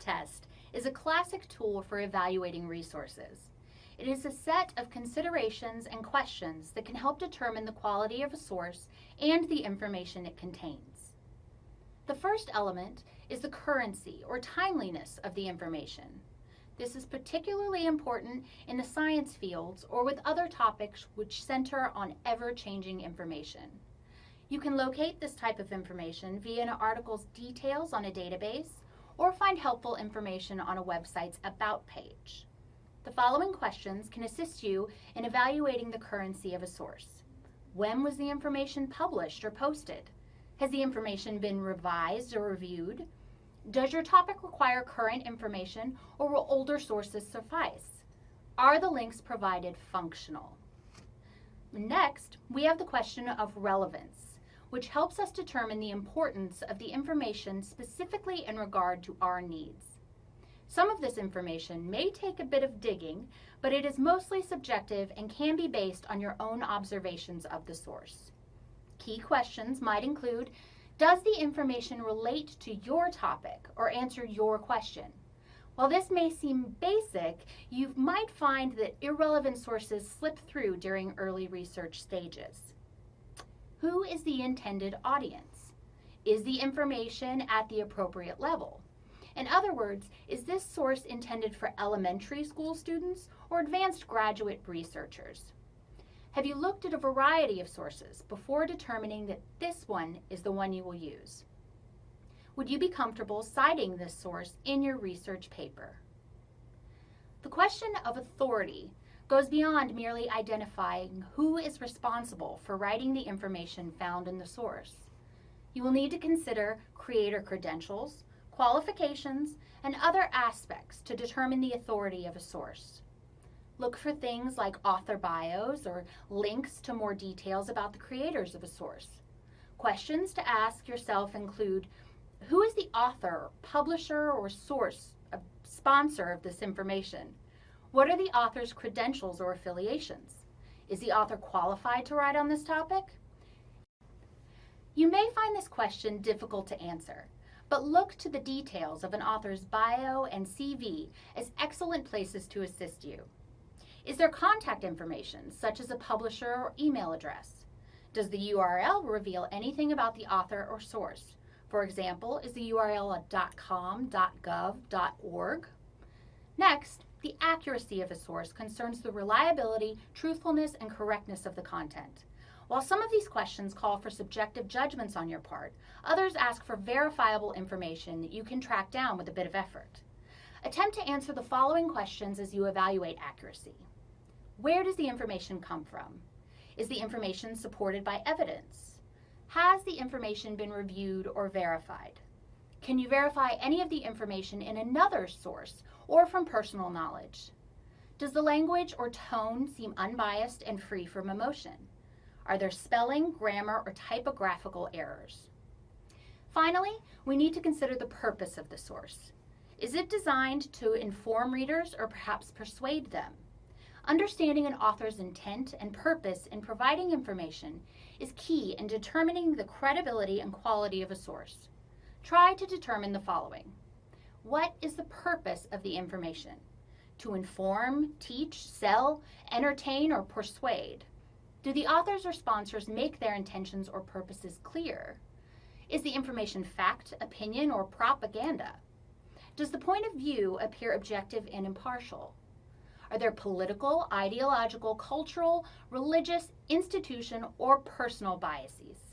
test is a classic tool for evaluating resources. It is a set of considerations and questions that can help determine the quality of a source and the information it contains. The first element is the currency or timeliness of the information. This is particularly important in the science fields or with other topics which center on ever-changing information. You can locate this type of information via an article's details on a database or find helpful information on a website's About page. The following questions can assist you in evaluating the currency of a source. When was the information published or posted? Has the information been revised or reviewed? Does your topic require current information or will older sources suffice? Are the links provided functional? Next, we have the question of relevance, which helps us determine the importance of the information specifically in regard to our needs. Some of this information may take a bit of digging, but it is mostly subjective and can be based on your own observations of the source. Key questions might include, does the information relate to your topic or answer your question? While this may seem basic, you might find that irrelevant sources slip through during early research stages. Who is the intended audience? Is the information at the appropriate level? In other words, is this source intended for elementary school students or advanced graduate researchers? Have you looked at a variety of sources before determining that this one is the one you will use? Would you be comfortable citing this source in your research paper? The question of authority goes beyond merely identifying who is responsible for writing the information found in the source. You will need to consider creator credentials, qualifications, and other aspects to determine the authority of a source. Look for things like author bios or links to more details about the creators of a source. Questions to ask yourself include, who is the author, publisher, or source, sponsor of this information? What are the author's credentials or affiliations? Is the author qualified to write on this topic? You may find this question difficult to answer, but look to the details of an author's bio and CV as excellent places to assist you. Is there contact information, such as a publisher or email address? Does the URL reveal anything about the author or source? For example, is the URL a .com, .gov, .org? Next, the accuracy of a source concerns the reliability, truthfulness, and correctness of the content. While some of these questions call for subjective judgments on your part, others ask for verifiable information that you can track down with a bit of effort. Attempt to answer the following questions as you evaluate accuracy. Where does the information come from? Is the information supported by evidence? Has the information been reviewed or verified? Can you verify any of the information in another source or from personal knowledge? Does the language or tone seem unbiased and free from emotion? Are there spelling, grammar, or typographical errors? Finally, we need to consider the purpose of the source. Is it designed to inform readers or perhaps persuade them? Understanding an author's intent and purpose in providing information is key in determining the credibility and quality of a source. Try to determine the following. What is the purpose of the information? To inform, teach, sell, entertain, or persuade? Do the authors or sponsors make their intentions or purposes clear? Is the information fact, opinion, or propaganda? Does the point of view appear objective and impartial? Are there political, ideological, cultural, religious, institution, or personal biases?